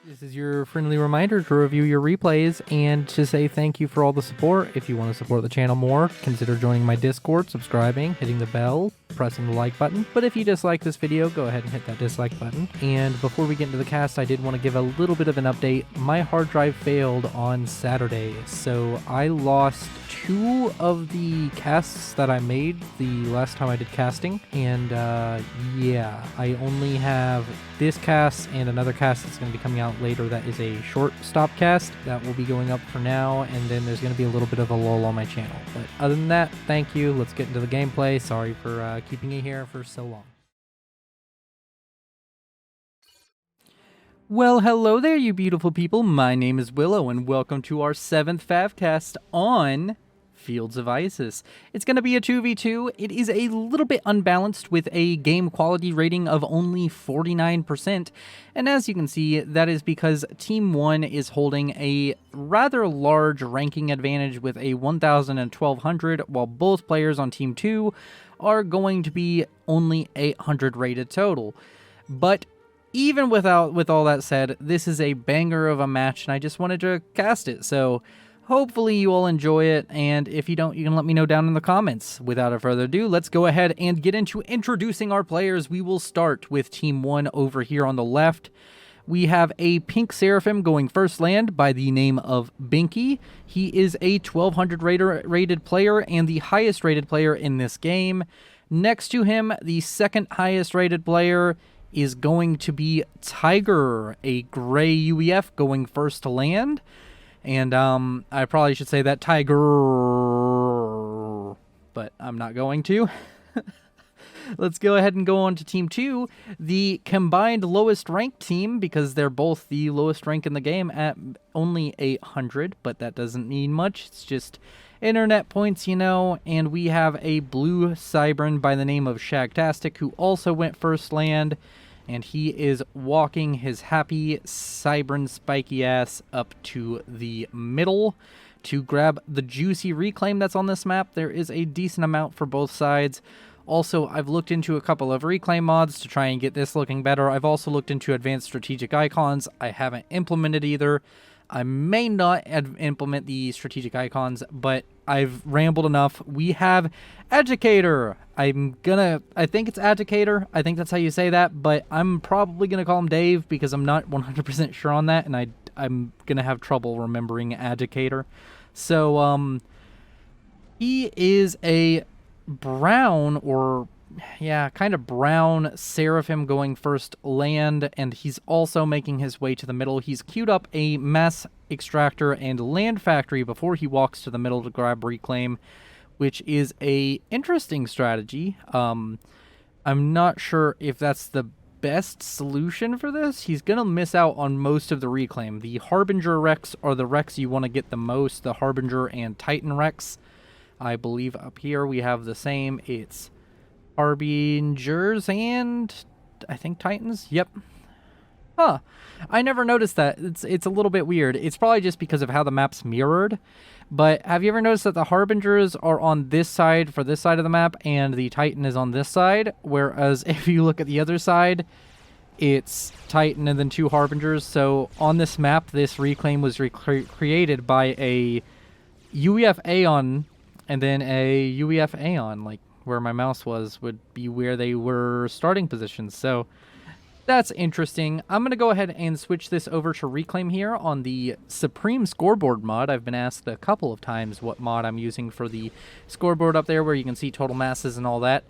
This is your friendly reminder to review your replays and to say thank you for all the support. If you want to support the channel more, consider joining my Discord, subscribing, hitting the bell, pressing the like button. But if you dislike this video, go ahead and hit that dislike button. And before we get into the cast, I did want to give a little bit of an update. My hard drive failed on Saturday, so I lost 2 of the casts that I made the last time I did casting. And yeah, I only have this cast and another cast that's going to be coming out later that is a short stop cast that will be going up for now, and then there's going to be a little bit of a lull on my channel. But other than that, thank you. Let's get into the gameplay. Sorry for keeping you here for so long. Well, hello there, you beautiful people. My name is Willow, and welcome to our 7th Favcast on Fields of Isis. It's going to be a 2v2. It is a little bit unbalanced with a game quality rating of only 49%. And as you can see, that is because Team 1 is holding a rather large ranking advantage with a 1,000 and 1,200, while both players on Team 2 are going to be only 800 rated total. But even with all that said, this is a banger of a match, and I just wanted to cast it. So hopefully you all enjoy it, and if you don't, you can let me know down in the comments. Without further ado, let's go ahead and get into introducing our players. We will start with Team 1 over here on the left. We have a pink Seraphim going first land by the name of Binky. He is a 1,200 rated player and the highest rated player in this game. Next to him, the second highest rated player is going to be Tiger, a gray UEF going first to land. And I probably should say that Tiger, but I'm not going to. Let's go ahead and go on to Team 2, the combined lowest ranked team, because they're both the lowest rank in the game at only 800, but that doesn't mean much. It's just internet points, you know. And we have a blue Cybran by the name of Shagtastic, who also went first land. And he is walking his happy Cybran spiky ass up to the middle to grab the juicy reclaim that's on this map. There is a decent amount for both sides. Also, I've looked into a couple of reclaim mods to try and get this looking better. I've also looked into advanced strategic icons. I haven't implemented either. I may not implement the strategic icons, but I've rambled enough. We have Educator. I think it's Educator. I think that's how you say that, but I'm probably going to call him Dave because I'm not 100% sure on that, and I'm going to have trouble remembering Educator. So, he is a brown, or yeah, kind of brown Seraphim going first land, and he's also making his way to the middle. He's queued up a mass extractor and land factory before he walks to the middle to grab reclaim, which is a interesting strategy. I'm not sure if that's the best solution for this. He's gonna miss out on most of the reclaim. The Harbinger wrecks are the wrecks you want to get the most, the Harbinger and Titan wrecks. I believe up here we have the same. It's Harbingers and I think Titans. Yep. Huh. I never noticed that. It's a little bit weird. It's probably just because of how the map's mirrored. But have you ever noticed that the Harbingers are on this side for this side of the map and the Titan is on this side? Whereas if you look at the other side, it's Titan and then 2 Harbingers. So on this map, this reclaim was created by a UEF Aeon and then a UEF Aeon, like where my mouse would be where they were starting positions. So that's interesting. I'm going to go ahead and switch this over to reclaim here on the Supreme Scoreboard mod. I've been asked a couple of times what mod I'm using for the scoreboard up there where you can see total masses and all that.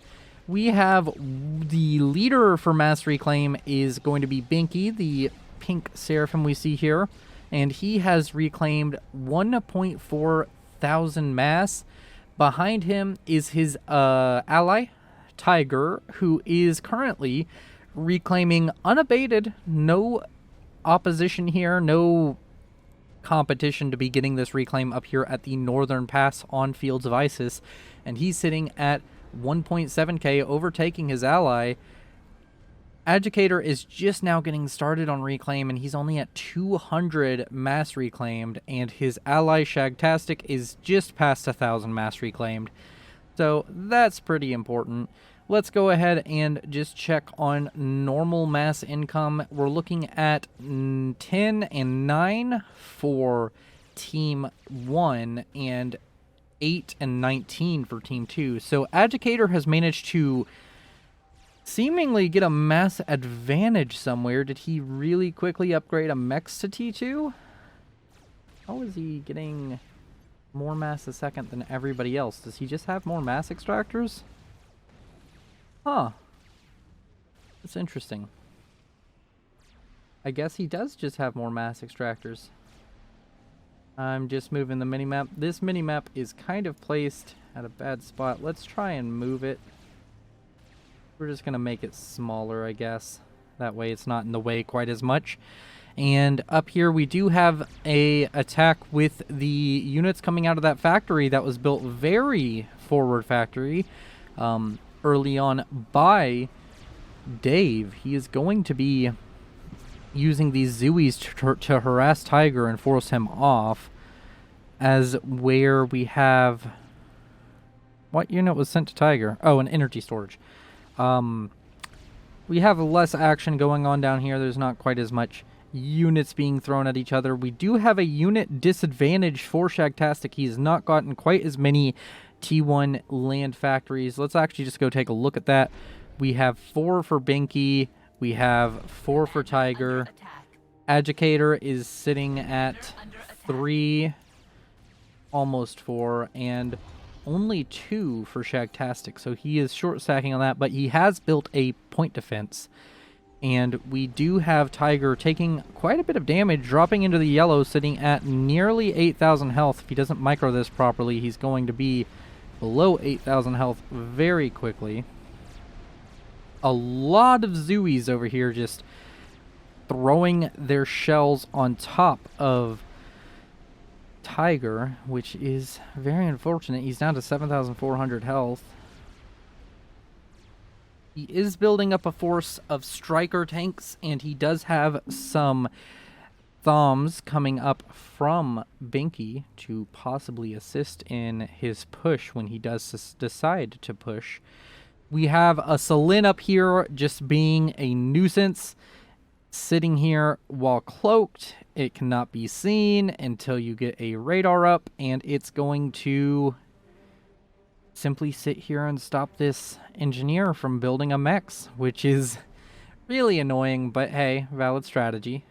We have the leader for mass reclaim is going to be Binky, the pink Seraphim we see here, and he has reclaimed 1.4 thousand mass. Behind him is his ally, Tiger, who is currently reclaiming unabated. No opposition here, no competition to be getting this reclaim up here at the Northern Pass on Fields of Isis. And he's sitting at 1.7k, overtaking his ally. Educator is just now getting started on reclaim, and he's only at 200 mass reclaimed, and his ally Shagtastic is just past 1,000 mass reclaimed. So that's pretty important. let's go ahead and just check on normal mass income. We're looking at 10 and 9 for Team 1 and 8 and 19 for Team 2. So Agitator has managed to seemingly get a mass advantage somewhere. Did he really quickly upgrade a Mex to T2? How is he getting more mass a second than everybody else? Does he just have more mass extractors? Huh. That's interesting. I guess he does just have more mass extractors. I'm just moving the minimap. This minimap is kind of placed at a bad spot. Let's try and move it. We're just going to make it smaller, I guess. That way it's not in the way quite as much. And up here we do have a attack with the units coming out of that factory that was built very forward factory early on by Dave. He is going to be using these Zooies to harass Tiger and force him off, as where we have... What unit was sent to Tiger? Oh, an energy storage. We have less action going on down here. There's not quite as much units being thrown at each other. We do have a unit disadvantage for Shagtastic. He's not gotten quite as many T1 land factories. Let's actually just go take a look at that. We have 4 for Binky. We have 4 for Tiger. Agitator is sitting at 3, almost 4, and only 2 for Shagtastic. So he is short stacking on that, but he has built a point defense. And we do have Tiger taking quite a bit of damage, dropping into the yellow, sitting at nearly 8,000 health. If he doesn't micro this properly, he's going to be below 8,000 health very quickly. A lot of Zooies over here just throwing their shells on top of Tiger, which is very unfortunate. He's down to 7,400 health. He is building up a force of striker tanks, and he does have some Thoms coming up from Binky to possibly assist in his push when he does decide to push. We have a Selin up here just being a nuisance, sitting here while cloaked. It cannot be seen until you get a radar up, and it's going to simply sit here and stop this engineer from building a Mex, which is really annoying, but hey, valid strategy.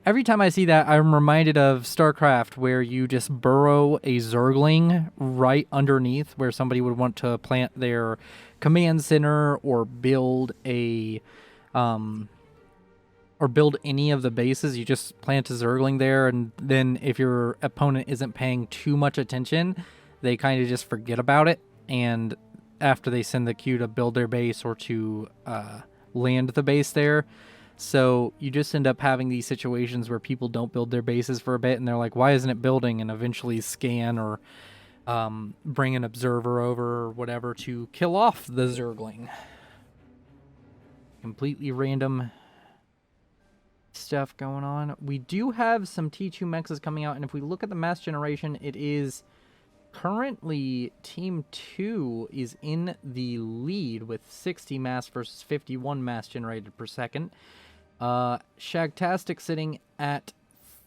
Every time I see that, I'm reminded of StarCraft, where you just burrow a Zergling right underneath where somebody would want to plant their command center or build a or build any of the bases. You just plant a Zergling there, and then if your opponent isn't paying too much attention, they kind of just forget about it, and after they send the queue to build their base or to land the base there. So you just end up having these situations where people don't build their bases for a bit, and they're like, why isn't it building? And eventually scan or bring an observer over or whatever to kill off the Zergling. Completely random stuff going on. We do have some T2 mexes coming out, and if we look at the mass generation, it is currently Team 2 is in the lead with 60 mass versus 51 mass generated per second. Shagtastic sitting at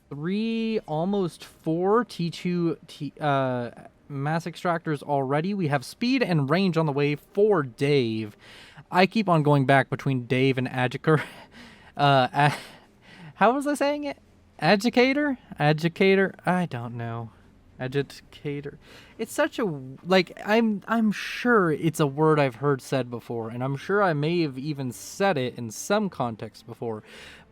3, almost 4 T2 mass extractors already. We have speed and range on the way for Dave. I keep on going back between Dave and Agitator. How was I saying it? Agitator? Agitator? I don't know. Agitator. It's such a, like, I'm sure it's a word I've heard said before, and I'm sure I may have even said it in some context before,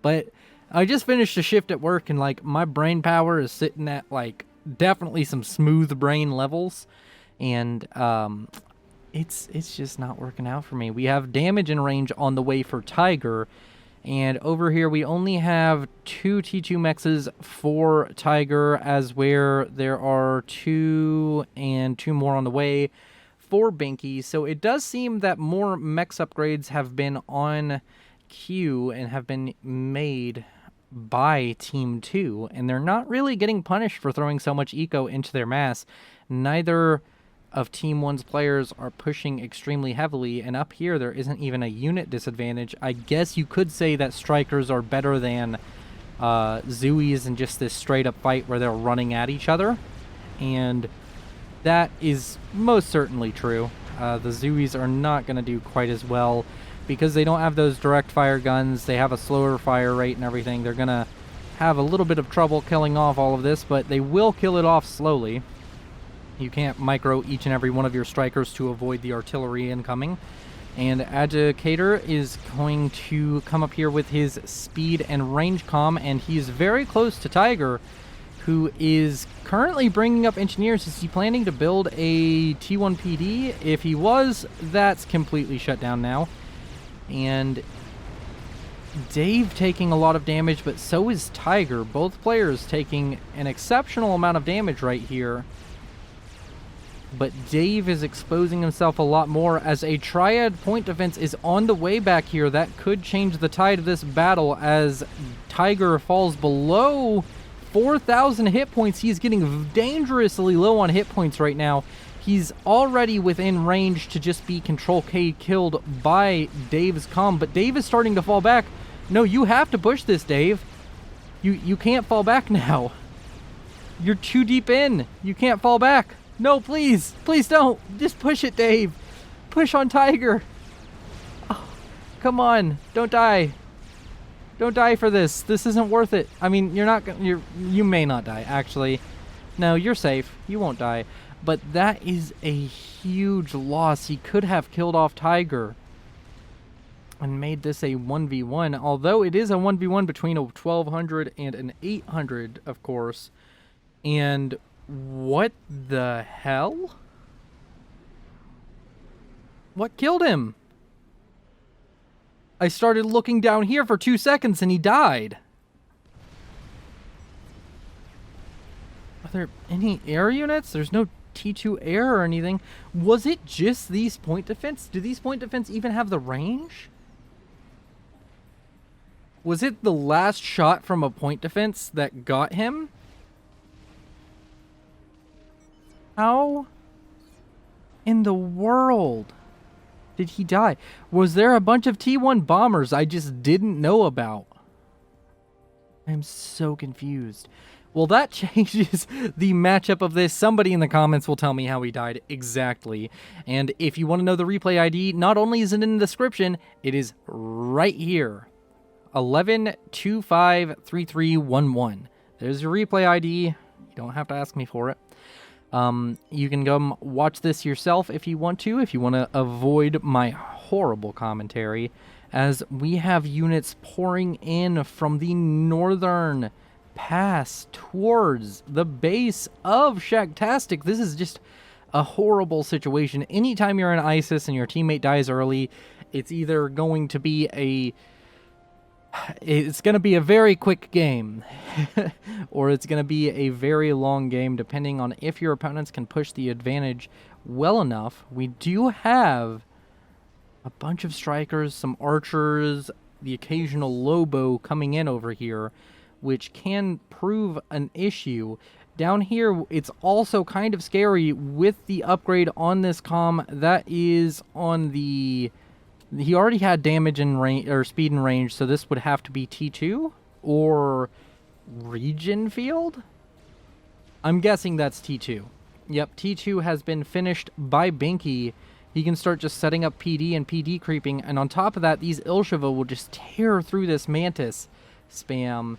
but I just finished a shift at work, and like my brain power is sitting at like definitely some smooth brain levels, and it's just not working out for me. We have damage and range on the way for Tiger. And over here, we only have 2 T2 mexes for Tiger, as where there are 2 and 2 more on the way for Binky. So it does seem that more mex upgrades have been on queue and have been made by Team 2. And they're not really getting punished for throwing so much eco into their mass. Neither of Team 1's players are pushing extremely heavily, and up here there isn't even a unit disadvantage. I guess you could say that strikers are better than Zooies in just this straight-up fight where they're running at each other, and that is most certainly true. The Zooies are not going to do quite as well because they don't have those direct fire guns. They have a slower fire rate and everything. They're going to have a little bit of trouble killing off all of this, but they will kill it off slowly. You can't micro each and every one of your strikers to avoid the artillery incoming. And Agitator is going to come up here with his speed and range comm, and he's very close to Tiger, who is currently bringing up engineers. Is he planning to build a T1 PD? If he was, that's completely shut down now. And Dave taking a lot of damage, but so is Tiger. Both players taking an exceptional amount of damage right here. But Dave is exposing himself a lot more as a Triad point defense is on the way back here. That could change the tide of this battle as Tiger falls below 4,000 hit points. He's getting dangerously low on hit points right now. He's already within range to just be Control K killed by Dave's comm, but Dave is starting to fall back. No, you have to push this, Dave. You can't fall back now. You're too deep in. You can't fall back. No, please. Please don't. Just push it, Dave. Push on Tiger. Oh, come on. Don't die. Don't die for this. This isn't worth it. I mean, you may not die, actually. No, you're safe. You won't die. But that is a huge loss. He could have killed off Tiger and made this a 1v1, although it is a 1v1 between a 1200 and an 800, of course. And what the hell? What killed him? I started looking down here for 2 seconds and he died. Are there any air units? There's no T2 air or anything. Was it just these point defense? Do these point defense even have the range? Was it the last shot from a point defense that got him? How in the world did he die? Was there a bunch of T1 bombers I just didn't know about? I'm so confused. Well, that changes the matchup of this. Somebody in the comments will tell me how he died exactly. And if you want to know the replay ID, not only is it in the description, it is right here. 11253311. There's your replay ID. You don't have to ask me for it. You can go watch this yourself if you want to avoid my horrible commentary, as we have units pouring in from the northern pass towards the base of Shagtastic. This is just a horrible situation. Anytime you're in ISIS and your teammate dies early, it's either going to be a very quick game or it's going to be a very long game, depending on if your opponents can push the advantage well enough. We do have a bunch of strikers, some archers, the occasional Lobo coming in over here, which can prove an issue. Down here, it's also kind of scary with the upgrade on this comm. That is on the... He already had damage and range, or speed and range, so this would have to be T2 or region field? I'm guessing that's T2. Yep, T2 has been finished by Binky. He can start just setting up PD and PD creeping, and on top of that, these Ilsheva will just tear through this Mantis spam.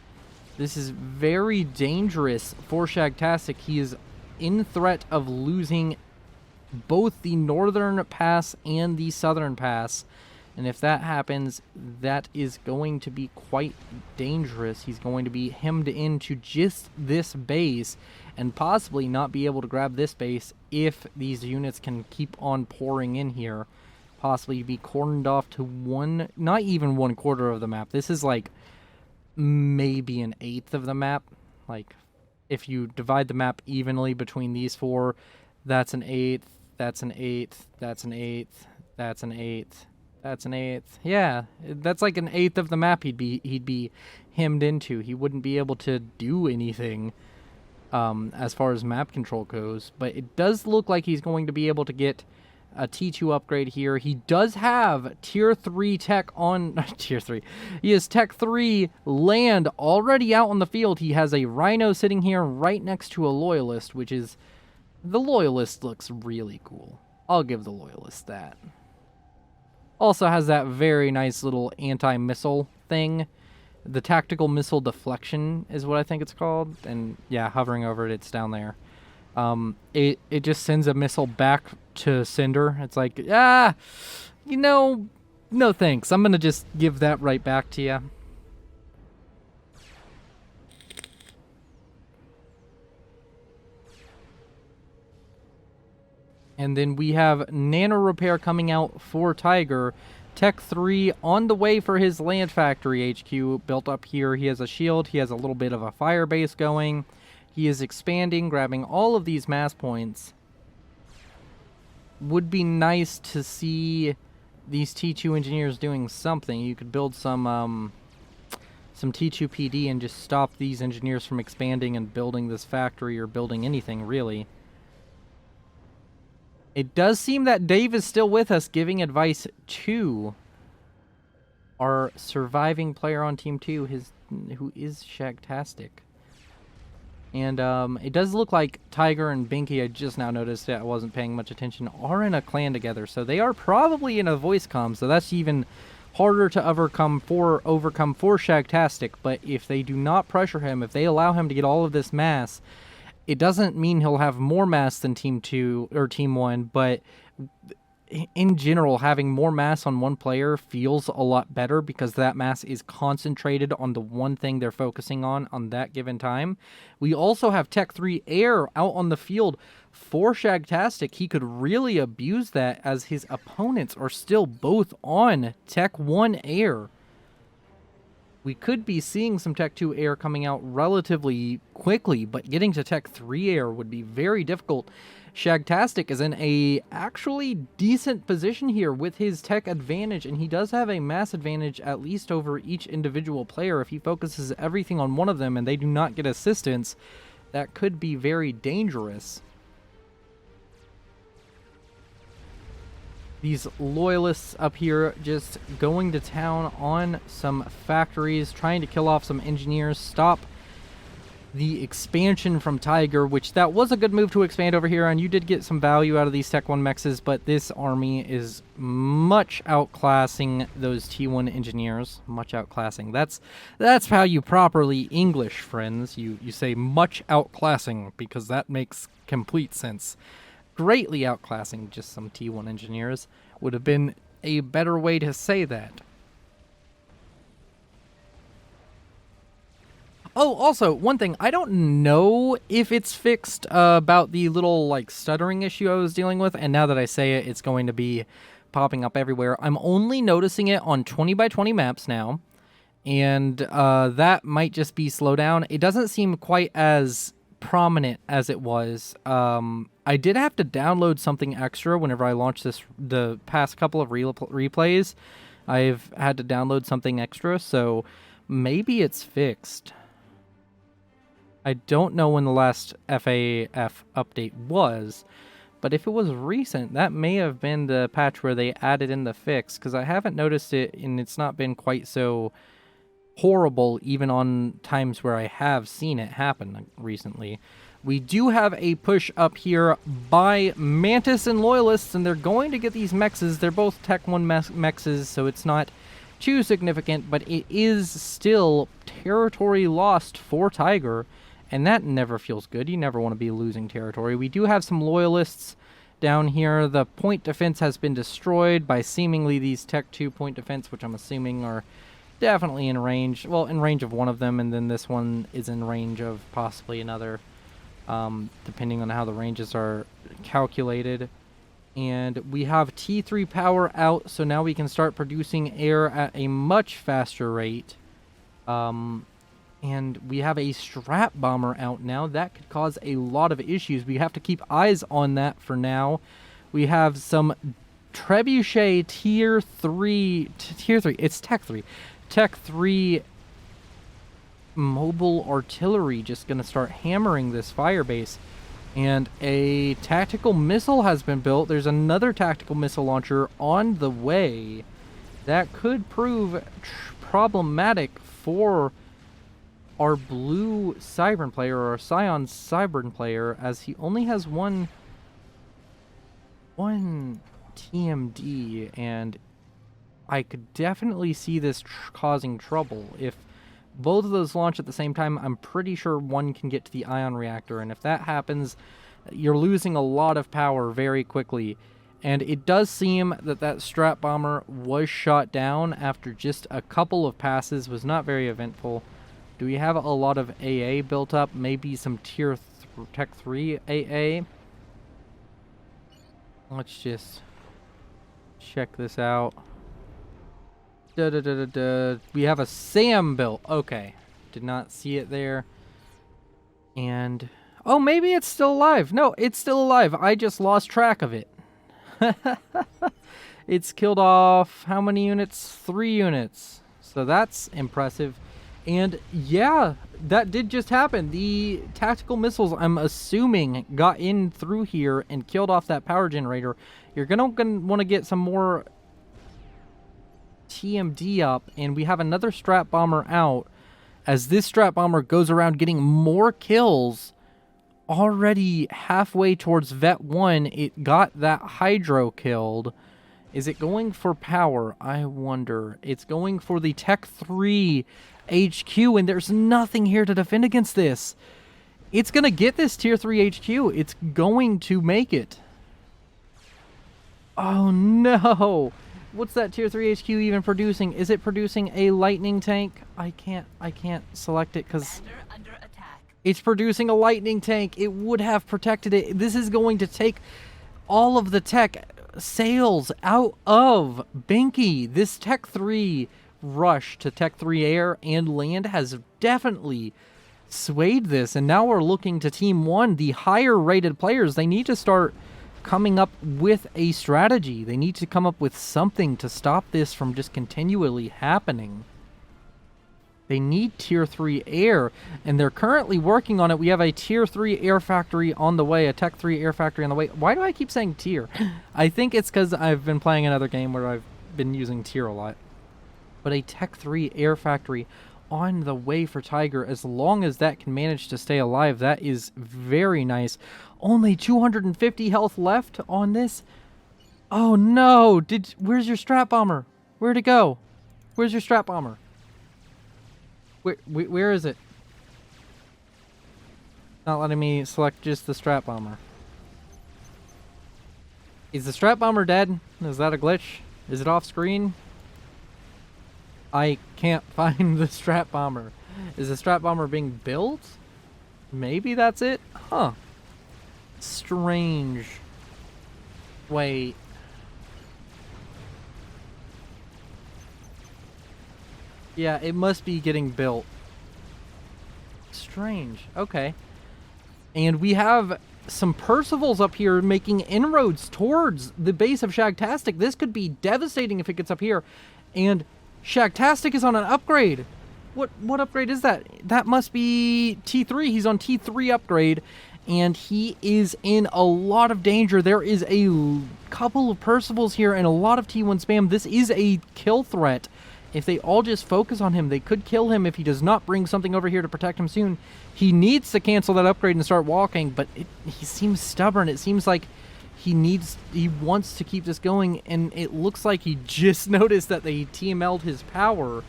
This is very dangerous for Shagtastic. He is in threat of losing both the northern pass and the southern pass, and if that happens, that is going to be quite dangerous. He's going to be hemmed into just this base and possibly not be able to grab this base if these units can keep on pouring in here. Possibly be cordoned off to not even 1/4 of the map. This is like maybe an 1/8 of the map. Like, if you divide the map evenly between these four, that's an 1/8, that's an 1/8, that's an 1/8, that's an 1/8, that's an 1/8. Yeah, that's like an 1/8 of the map he'd be hemmed into. He wouldn't be able to do anything. as far as map control goes. But it does look like he's going to be able to get a T2 upgrade here. He does have tier 3 tech on tier 3. He has tech 3 land already out on the field. He has a Rhino sitting here right next to a Loyalist, which is, the Loyalist looks really cool. I'll give the Loyalist that. Also has that very nice little anti-missile thing. The tactical missile deflection is what I think it's called. And yeah, hovering over it, it's down there. It just sends a missile back to Cinder. It's like, no thanks. I'm going to just give that right back to you. And then we have Nano Repair coming out for Tiger. Tech 3 on the way for his Land Factory HQ built up here. He has a shield. He has a little bit of a fire base going. He is expanding, grabbing all of these mass points. Would be nice to see these T2 engineers doing something. You could build some T2 PD and just stop these engineers from expanding and building this factory or building anything, really. It does seem that Dave is still with us, giving advice to our surviving player on Team 2, who is Shagtastic. And it does look like Tiger and Binky, I just now noticed that I wasn't paying much attention, are in a clan together. So they are probably in a voice comm, so that's even harder to overcome for Shagtastic. But if they do not pressure him, if they allow him to get all of this mass, it doesn't mean he'll have more mass than Team 2 or Team 1, but in general, having more mass on one player feels a lot better because that mass is concentrated on the one thing they're focusing on that given time. We also have Tech 3 Air out on the field for Shagtastic. He could really abuse that as his opponents are still both on Tech 1 Air. We could be seeing some Tech 2 Air coming out relatively quickly, but getting to Tech 3 Air would be very difficult. Shagtastic is in a actually decent position here with his tech advantage, and he does have a mass advantage at least over each individual player. If he focuses everything on one of them and they do not get assistance, that could be very dangerous. These loyalists up here just going to town on some factories, trying to kill off some engineers, stop the expansion from Tiger, which that was a good move to expand over here, and you did get some value out of these Tech 1 mexes, but this army is much outclassing those T1 engineers. Much outclassing. That's how you properly English, friends. You say much outclassing, because that makes complete sense. Greatly outclassing just some T1 engineers would have been a better way to say that. Oh, also, one thing, I don't know if it's fixed about the little, like, stuttering issue I was dealing with, and now that I say it, it's going to be popping up everywhere. I'm only noticing it on 20 by 20 maps now, and that might just be slowdown. It doesn't seem quite as prominent as it was. I did have to download something extra whenever I launched the past couple of replays. I've had to download something extra, so maybe it's fixed. I don't know when the last FAF update was, but if it was recent, that may have been the patch where they added in the fix, because I haven't noticed it, and it's not been quite so horrible even on times where I have seen it happen recently. We do have a push up here by Mantis and Loyalists, and they're going to get these mexes. They're both Tech 1 mexes, so it's not too significant, but it is still territory lost for Tiger, and that never feels good. You never want to be losing territory. We do have some Loyalists down here. The point defense has been destroyed by seemingly these Tech 2 point defense, which I'm assuming are definitely in range. Well, in range of one of them, and then this one is in range of possibly another, depending on how the ranges are calculated. And we have T3 power out, so now we can start producing air at a much faster rate. And we have a strap bomber out now. That could cause a lot of issues. We have to keep eyes on that for now. We have some Trebuchet Tier 3. It's Tech 3. Tech 3 mobile artillery just going to start hammering this fire base. And a tactical missile has been built. There's another tactical missile launcher on the way. That could prove problematic for our blue Cybern player, or our Scion Cybern player, as he only has one TMD, and I could definitely see this causing trouble. If both of those launch at the same time, I'm pretty sure one can get to the ion reactor, and if that happens, you're losing a lot of power very quickly. And it does seem that that strat bomber was shot down after just a couple of passes. Was not very eventful. Do we have a lot of AA built up? Maybe some tier Tech 3 AA? Let's just check this out. We have a SAM built. Okay. Did not see it there. And... oh, maybe it's still alive. No, it's still alive. I just lost track of it. It's killed off how many units? 3 units. So that's impressive. And yeah, that did just happen. The tactical missiles, I'm assuming, got in through here and killed off that power generator. You're gonna want to get some more TMD up, and we have another strat bomber out. As this strat bomber goes around getting more kills, already halfway towards Vet 1, it got that Hydro killed. Is it going for power? I wonder. It's going for the Tech 3 HQ, and there's nothing here to defend against this. It's going to get this Tier 3 HQ. It's going to make it. Oh, no. What's that Tier 3 HQ even producing? Is it producing a lightning tank? I can't select it because it's producing a lightning tank. It would have protected it. This is going to take all of the tech sails out of Binky. This Tech 3 rush to Tech 3 air and land has definitely swayed this, and now we're looking to Team 1, the higher rated players. They need to start coming up with a strategy. They need to come up with something to stop this from just continually happening. They need Tier 3 air, and they're currently working on it. We have a Tier 3 air factory on the way, a Tech 3 air factory on the way. Why do I keep saying tier? I think it's because I've been playing another game where I've been using tier a lot. But a Tech 3 air factory on the way for Tiger. As long as that can manage to stay alive, that is very nice. Only 250 health left on this. Oh no! Where's your strat bomber? Where'd it go? Where's your strat bomber? Where is it? Not letting me select just the strat bomber. Is the strat bomber dead? Is that a glitch? Is it off screen? I can't find the strat bomber. Is the strat bomber being built? Maybe that's it? Huh. Strange. Wait. Yeah, it must be getting built. Strange. Okay. And we have some Percivals up here making inroads towards the base of Shagtastic. This could be devastating if it gets up here. And Shagtastic is on an upgrade. What upgrade is that? That must be T3. He's on T3 upgrade, and he is in a lot of danger. There is a couple of Percivals here and a lot of T1 spam. This is a kill threat. If they all just focus on him, they could kill him if he does not bring something over here to protect him soon. He needs to cancel that upgrade and start walking, but he seems stubborn. It seems like he wants to keep this going, and it looks like he just noticed that they TML'd his power,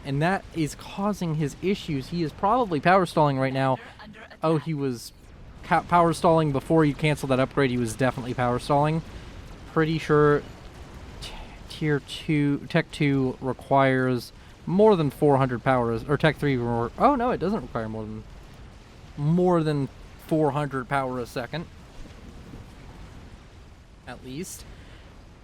and that is causing his issues. He is probably power stalling right now. Oh, he was power stalling before you canceled that upgrade. He was definitely power stalling. Pretty sure Tier 2, Tech 2 requires more than 400 power, or Tech 3, oh no, it doesn't require more than 400 power a second. At least.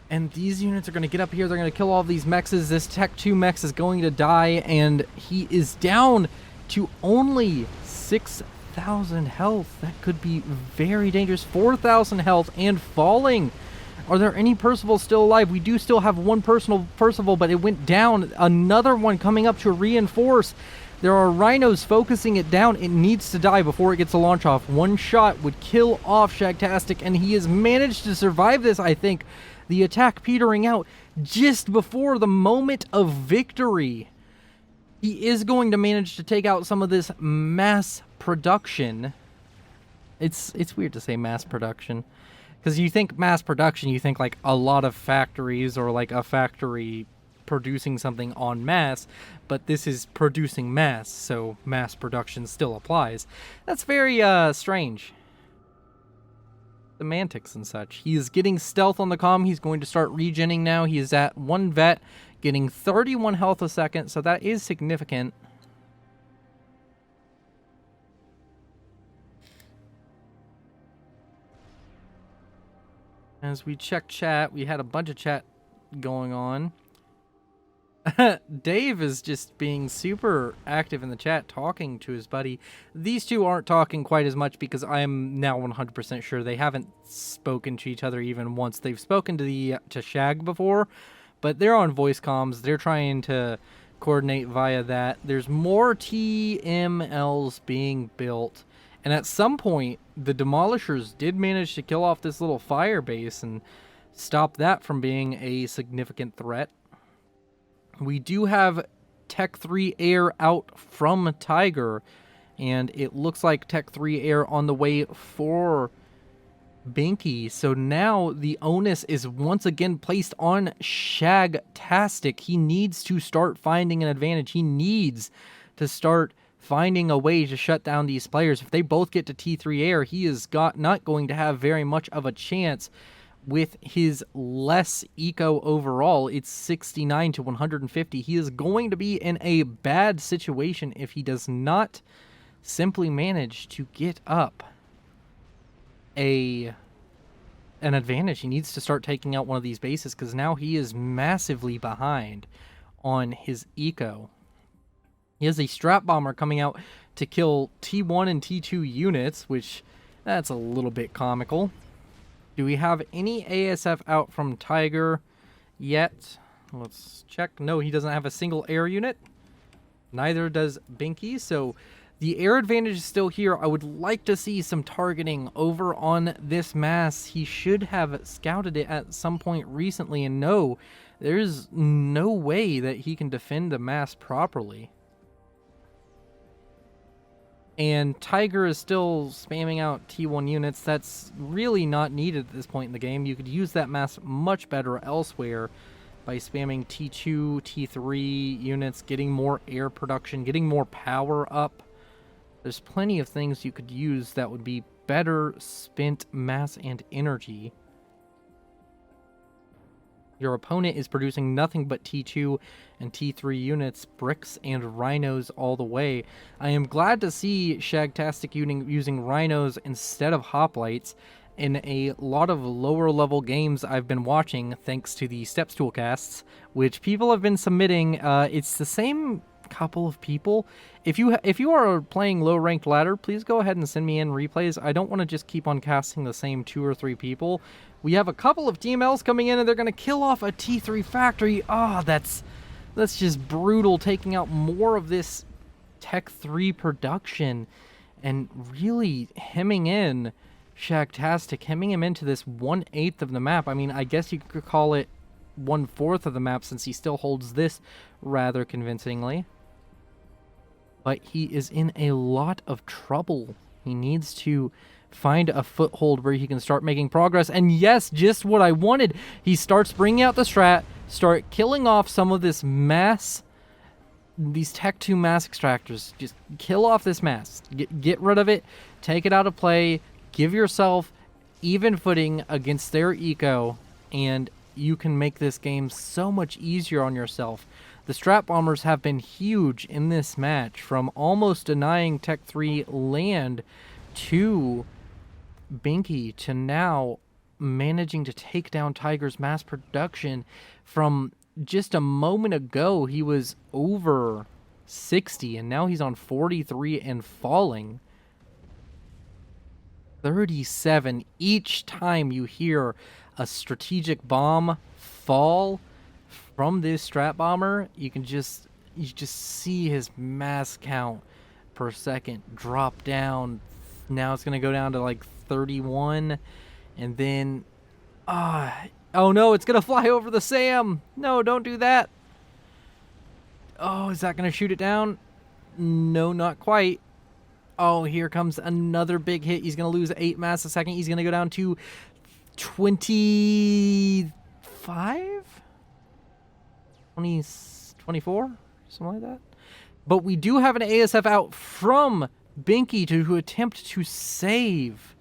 And these units are going to get up here. They're going to kill all of these mexes. This Tech 2 mex is going to die, and he is down to only 6,000 health. That could be very dangerous. 4,000 health and falling. Are there any Percivals still alive? We do still have one Percival, but it went down. Another one coming up to reinforce. There are rhinos focusing it down. It needs to die before it gets a launch off. One shot would kill off Shagtastic, and he has managed to survive this, I think. The attack petering out just before the moment of victory. He is going to manage to take out some of this mass production. It's weird to say mass production, because you think mass production, you think like a lot of factories or like a factory producing something en masse, but this is producing mass, so mass production still applies. That's very strange. Semantics and such. He is getting stealth on the comm. He's going to start regenning now. He is at 1 vet, getting 31 health a second, so that is significant. As we check chat, we had a bunch of chat going on. Dave is just being super active in the chat, talking to his buddy. These two aren't talking quite as much because I'm now 100% sure they haven't spoken to each other even once. They've spoken to Shag before, but they're on voice comms. They're trying to coordinate via that. There's more TMLs being built, and at some point, the Demolishers did manage to kill off this little fire base and stop that from being a significant threat. We do have Tech 3 Air out from Tiger, and it looks like Tech 3 Air on the way for Binky. So now the onus is once again placed on Shagtastic. He needs to start finding an advantage. He needs to start finding a way to shut down these players. If they both get to T3 Air, he is not going to have very much of a chance. With his less eco overall, it's 69 to 150. He is going to be in a bad situation if he does not simply manage to get up an advantage. He needs to start taking out one of these bases because now he is massively behind on his eco. He has a strap bomber coming out to kill T1 and T2 units, which that's a little bit comical. Do we have any ASF out from Tiger yet? Let's check. No, he doesn't have a single air unit. Neither does Binky, so the air advantage is still here. I would like to see some targeting over on this mass. He should have scouted it at some point recently, and no, there's no way that he can defend the mass properly. And Tiger is still spamming out T1 units. That's really not needed at this point in the game. You could use that mass much better elsewhere by spamming T2, T3 units, getting more air production, getting more power up. There's plenty of things you could use that would be better spent mass and energy. Your opponent is producing nothing but T2 and T3 units, bricks and rhinos all the way. I am glad to see Shagtastic using rhinos instead of hoplites in a lot of lower level games I've been watching thanks to the Steps Toolcasts, which people have been submitting. It's the same couple of people. If you are playing low ranked ladder, please go ahead and send me in replays. I don't want to just keep on casting the same 2 or 3 people. We have a couple of TMLs coming in, and they're going to kill off a T3 factory. That's just brutal, taking out more of this Tech 3 production and really hemming in Shagtastic, hemming him into this 1/8 of the map. I mean, I guess you could call it 1/4 of the map since he still holds this rather convincingly. But he is in a lot of trouble. He needs to find a foothold where he can start making progress. And yes, just what I wanted. He starts bringing out the strat, start killing off some of this mass, these Tech 2 mass extractors. Just kill off this mass. Get rid of it. Take it out of play. Give yourself even footing against their eco, and you can make this game so much easier on yourself. The Strat Bombers have been huge in this match, from almost denying Tech 3 land to Binky to now managing to take down Tiger's mass production. From just a moment ago, he was over 60, and now he's on 43 and falling. 37 each time you hear a strategic bomb fall from this Strat Bomber. You can just you just see his mass count per second drop down. Now it's going to go down to like 31. And then, oh no, it's going to fly over the Sam. No, don't do that. Oh, is that going to shoot it down? No, not quite. Oh, here comes another big hit. He's going to lose 8 mass a second. He's going to go down to 25? 24? Something like that. But we do have an ASF out from Binky to attempt to save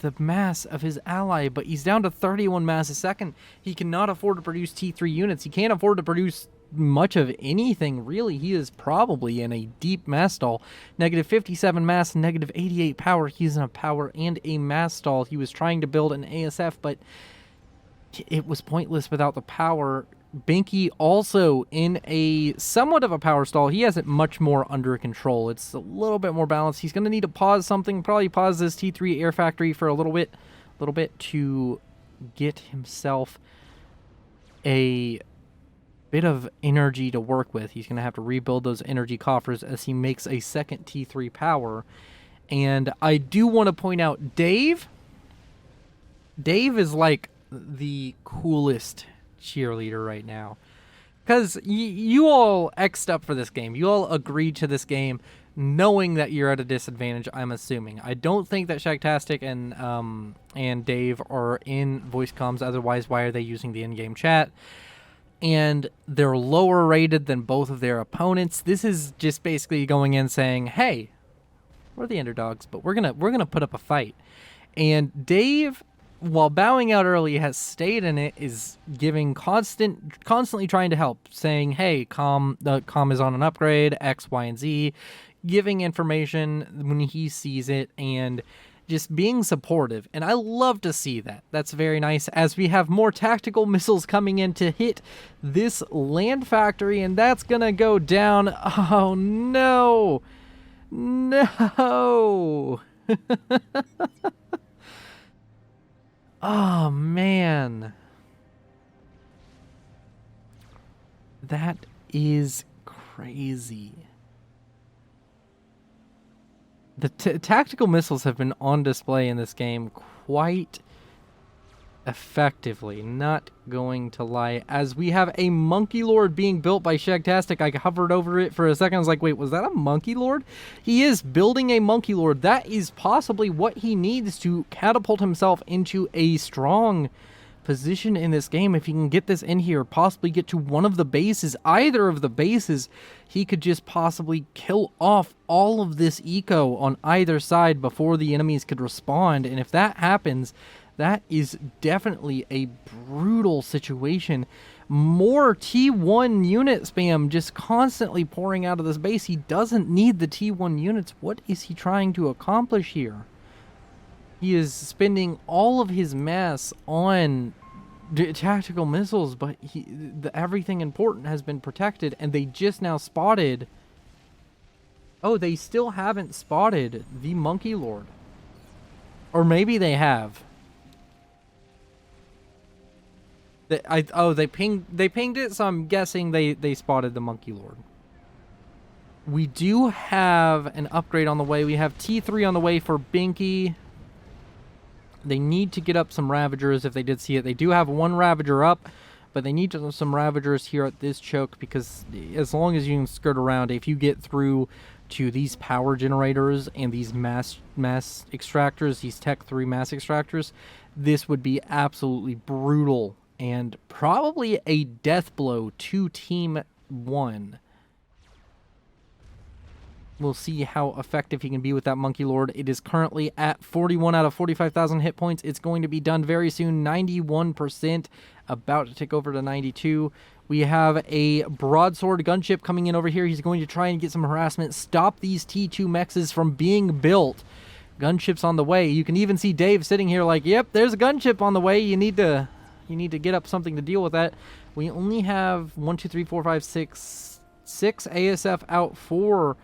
the mass of his ally, but he's down to 31 mass a second. He cannot afford to produce T3 units. He can't afford to produce much of anything, really. He is probably in a deep mass stall. Negative 57 mass, negative 88 power. He's in a power and a mass stall. He was trying to build an ASF, but it was pointless without the power. Binky also in a somewhat of a power stall. He has it much more under control. It's a little bit more balanced. He's going to need to pause something, probably pause this T3 Air Factory for a little bit to get himself a bit of energy to work with. He's going to have to rebuild those energy coffers as he makes a second T3 power. And I do want to point out Dave is like the coolest cheerleader right now, because you all X'd up for this game. You all agreed to this game knowing that you're at a disadvantage, I'm assuming. I don't think that Shagtastic and Dave are in voice comms, otherwise why are they using the in-game chat? And they're lower rated than both of their opponents. This is just basically going in saying, hey, we're the underdogs, but we're gonna put up a fight. And Dave, while bowing out early, has stayed in it, is giving constantly trying to help, saying, hey, the comm is on an upgrade, X, Y, and Z, giving information when he sees it, and just being supportive. And I love to see that. That's very nice, as we have more tactical missiles coming in to hit this land factory, and that's gonna go down. Oh, no. No. Oh, man. That is crazy. The tactical missiles have been on display in this game quite effectively, not going to lie, as we have a Monkey Lord being built by Shagtastic. I hovered over it for a second. I was like, wait, was that a Monkey Lord? He is building a Monkey Lord. That is possibly what he needs to catapult himself into a strong position in this game. If he can get this in here, possibly get to one of the bases, either of the bases, he could just possibly kill off all of this eco on either side before the enemies could respond. And if that happens, that is definitely a brutal situation. More T1 unit spam just constantly pouring out of this base. He doesn't need the T1 units. What is he trying to accomplish here? He is spending all of his mass on tactical missiles, but everything important has been protected, and they just now spotted... Oh, they still haven't spotted the Monkey Lord. Or maybe they have. They pinged it, so I'm guessing they spotted the Monkey Lord. We do have an upgrade on the way. We have T3 on the way for Binky. They need to get up some Ravagers if they did see it. They do have one Ravager up, but they need some Ravagers here at this choke, because as long as you can skirt around, if you get through to these power generators and these mass extractors, these Tech 3 mass extractors, this would be absolutely brutal and probably a death blow to Team 1. We'll see how effective he can be with that Monkey Lord. It is currently at 41 out of 45,000 hit points. It's going to be done very soon. 91%, about to tick over to 92. We have a broadsword gunship coming in over here. He's going to try and get some harassment, stop these T2 mexes from being built. Gunship's on the way. You can even see Dave sitting here like, yep, there's a gunship on the way. You need to get up something to deal with that. We only have 6 ASF out for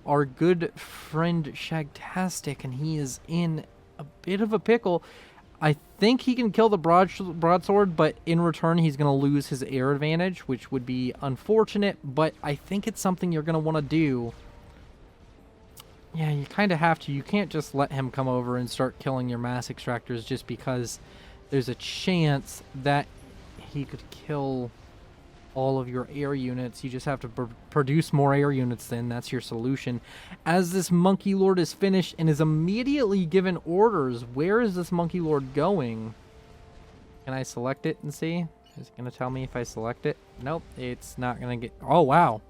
our good friend Shagtastic, and he is in a bit of a pickle. I think he can kill the broadsword, but in return he's going to lose his air advantage, which would be unfortunate, but I think it's something you're going to want to do. Yeah, you kind of have to. You can't just let him come over and start killing your mass extractors just because there's a chance that he could kill all of your air units. You just have to produce more air units then. That's your solution. As this Monkey Lord is finished and is immediately given orders, where is this Monkey Lord going? Can I select it and see? Is it going to tell me if I select it? Nope, it's not going to get... Oh, wow.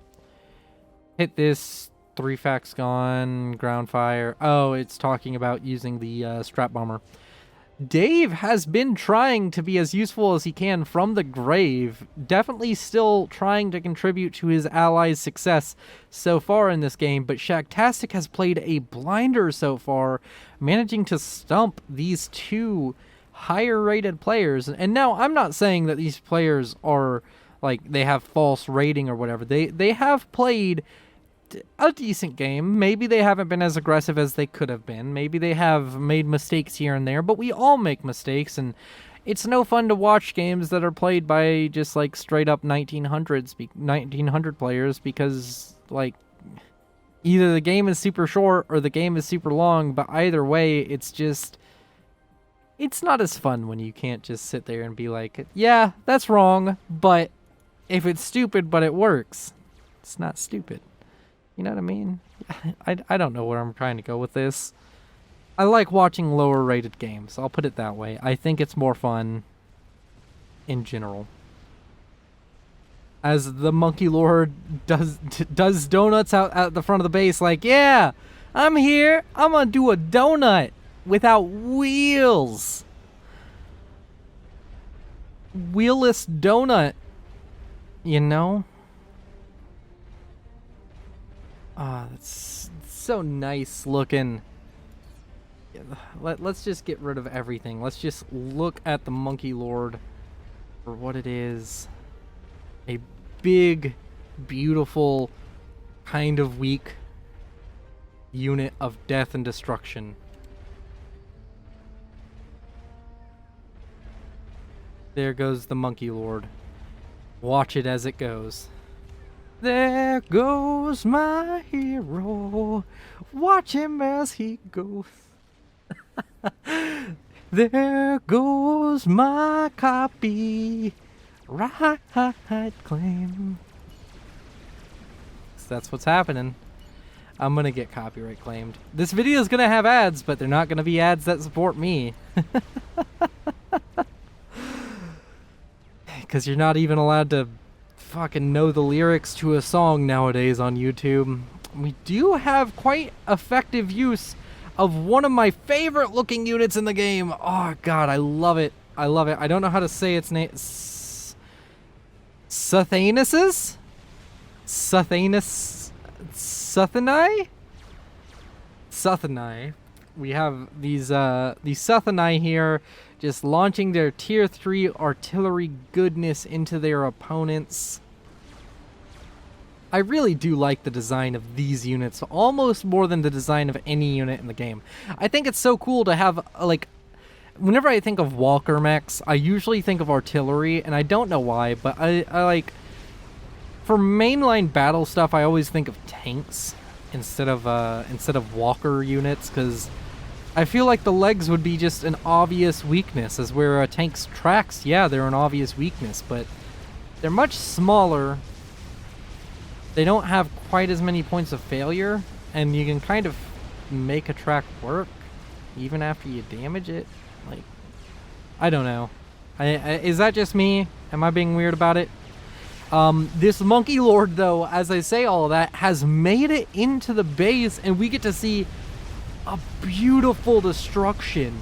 Hit this. 3 facts gone. Ground fire. Oh, it's talking about using the strap bomber. Dave has been trying to be as useful as he can from the grave. Definitely still trying to contribute to his allies' success so far in this game, but Shacktastic has played a blinder so far, managing to stump these 2 higher rated players. And now I'm not saying that these players are like they have false rating or whatever. They have played a decent game. Maybe they haven't been as aggressive as they could have been. Maybe they have made mistakes here and there, but we all make mistakes, and it's no fun to watch games that are played by just like straight up 1900 players, because like either the game is super short or the game is super long, but either way it's not as fun when you can't just sit there and be like, yeah, that's wrong, but if it's stupid but it works, it's not stupid. You know what I mean? I don't know where I'm trying to go with this. I like watching lower rated games. I'll put it that way. I think it's more fun in general. As the Monkey Lord does donuts out at the front of the base, like, yeah, I'm here. I'm gonna do a donut without wheels. Wheelless donut. You know? Ah, that's so nice looking. Let's just get rid of everything. Let's just look at the Monkey Lord for what it is. A big, beautiful, kind of weak unit of death and destruction. There goes the Monkey Lord. Watch it as it goes. There goes my hero. Watch him as he goes. There goes my copy. Right claim. So that's what's happening. I'm gonna get copyright claimed. This video is gonna have ads, but they're not gonna be ads that support me. Because you're not even allowed to fucking know the lyrics to a song nowadays on YouTube. We do have quite effective use of one of my favorite looking units in the game. Oh god, I love it. I love it. I don't know how to say its name. Suthanuses? Suthanai? Suthanai. We have these Suthanai here, just launching their tier 3 artillery goodness into their opponents. I really do like the design of these units, almost more than the design of any unit in the game. I think it's so cool to have, like, whenever I think of Walker mechs, I usually think of artillery, and I don't know why, but I like, for mainline battle stuff, I always think of tanks instead of Walker units, because I feel like the legs would be just an obvious weakness, as where a tank's tracks, yeah, they're an obvious weakness, but they're much smaller. They don't have quite as many points of failure, and you can kind of make a track work even after you damage it. Like, I don't know. Is that just me? Am I being weird about it? This Monkey Lord, though, as I say all of that, has made it into the base, and we get to see a beautiful destruction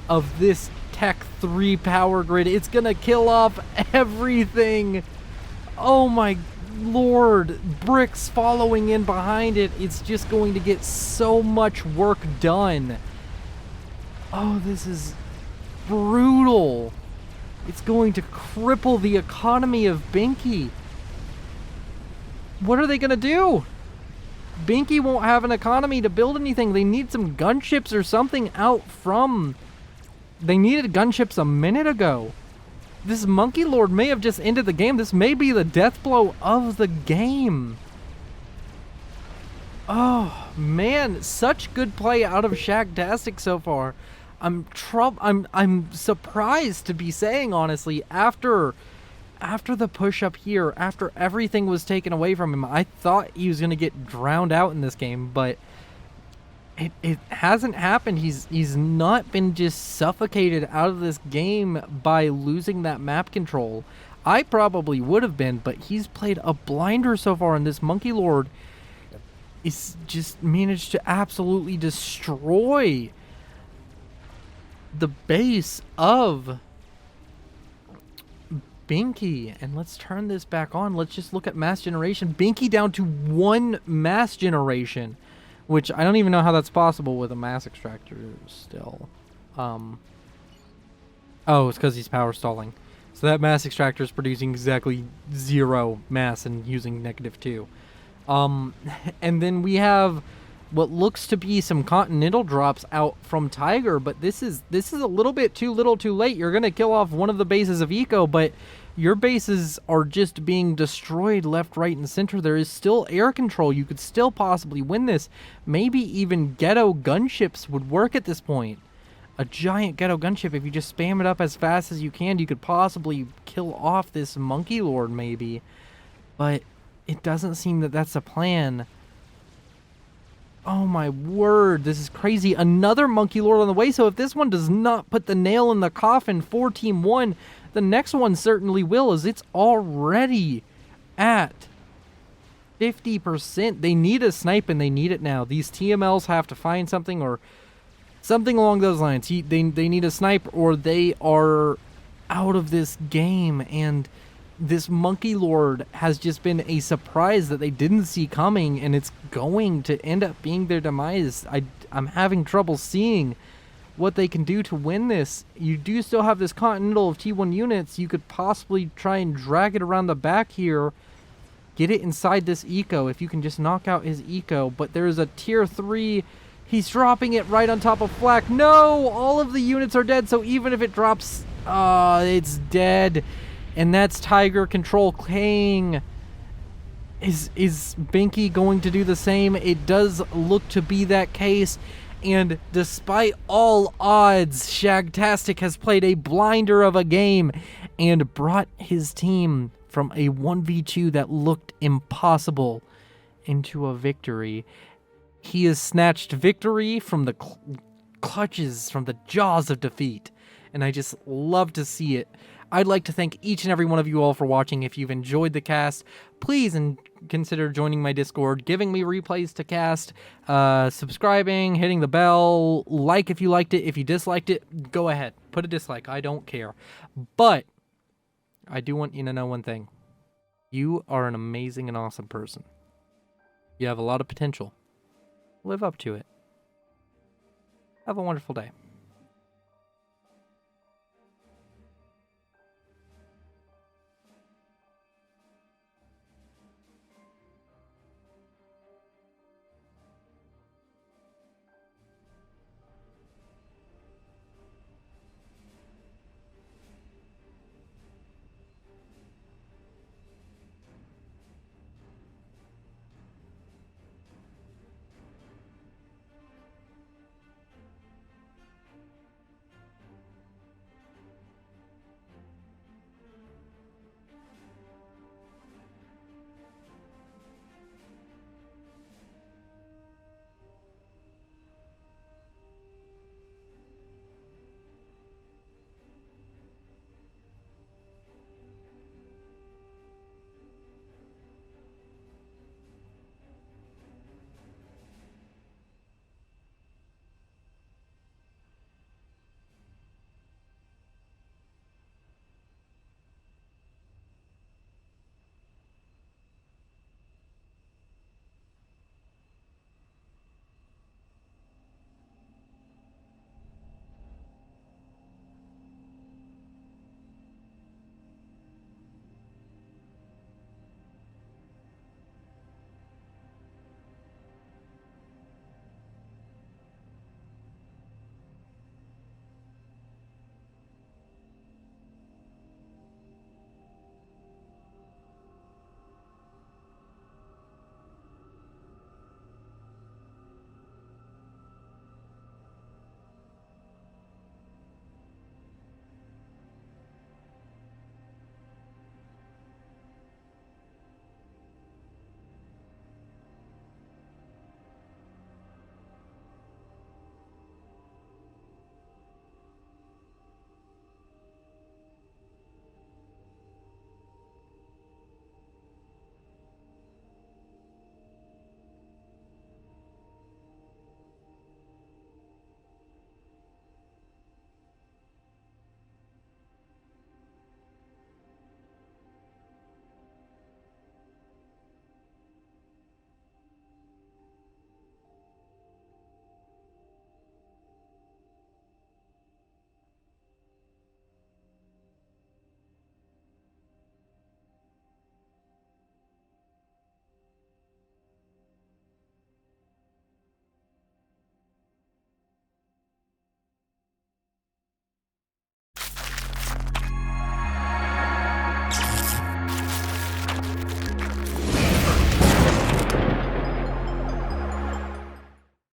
of this Tech 3 power grid. It's gonna kill off everything. Oh my lord. Bricks following in behind it. It's just going to get so much work done. Oh, this is brutal. It's going to cripple the economy of Binky. What are they gonna do? Binky won't have an economy to build anything. They need some gunships or something out from They needed gunships a minute ago. This Monkey Lord may have just ended the game. This may be the death blow of the game. Oh, man. Such good play out of Shagtastic so far. I'm surprised to be saying, honestly, after the push-up here, after everything was taken away from him, I thought he was going to get drowned out in this game, but it hasn't happened. He's not been just suffocated out of this game by losing that map control. I probably would have been, but he's played a blinder so far, and this Monkey Lord is just managed to absolutely destroy the base of Binky. And let's turn this back on. Let's just look at mass generation. Binky down to 1 mass generation, which I don't even know how that's possible with a mass extractor still. Oh, it's because he's power stalling. So that mass extractor is producing exactly 0 mass and using -2. And then we have what looks to be some continental drops out from Tiger, but this is a little bit too little too late. You're going to kill off one of the bases of Eco, but your bases are just being destroyed left, right, and center. There is still air control. You could still possibly win this. Maybe even ghetto gunships would work at this point. A giant ghetto gunship, if you just spam it up as fast as you can, you could possibly kill off this Monkey Lord maybe. But it doesn't seem that that's a plan. Oh my word, this is crazy. Another Monkey Lord on the way, so if this one does not put the nail in the coffin for Team 1, the next one certainly will, as it's already at 50%. They need a snipe, and they need it now. These TMLs have to find something, or something along those lines. They need a snipe, or they are out of this game, and this Monkey Lord has just been a surprise that they didn't see coming, and it's going to end up being their demise. I'm having trouble seeing what they can do to win this. You do still have this Continental of T1 units. You could possibly try and drag it around the back here, get it inside this Eco, if you can just knock out his Eco. But there's a Tier 3. He's dropping it right on top of Flak. No! All of the units are dead, so even if it drops, it's dead. And that's Tiger Control King. Is Binky going to do the same? It does look to be that case. And despite all odds, Shagtastic has played a blinder of a game and brought his team from a 1v2 that looked impossible into a victory. He has snatched victory from the clutches, from the jaws of defeat. And I just love to see it. I'd like to thank each and every one of you all for watching. If you've enjoyed the cast, please consider joining my Discord, giving me replays to cast, subscribing, hitting the bell, like if you liked it. If you disliked it, go ahead. Put a dislike. I don't care. But I do want you to know one thing. You are an amazing and awesome person. You have a lot of potential. Live up to it. Have a wonderful day.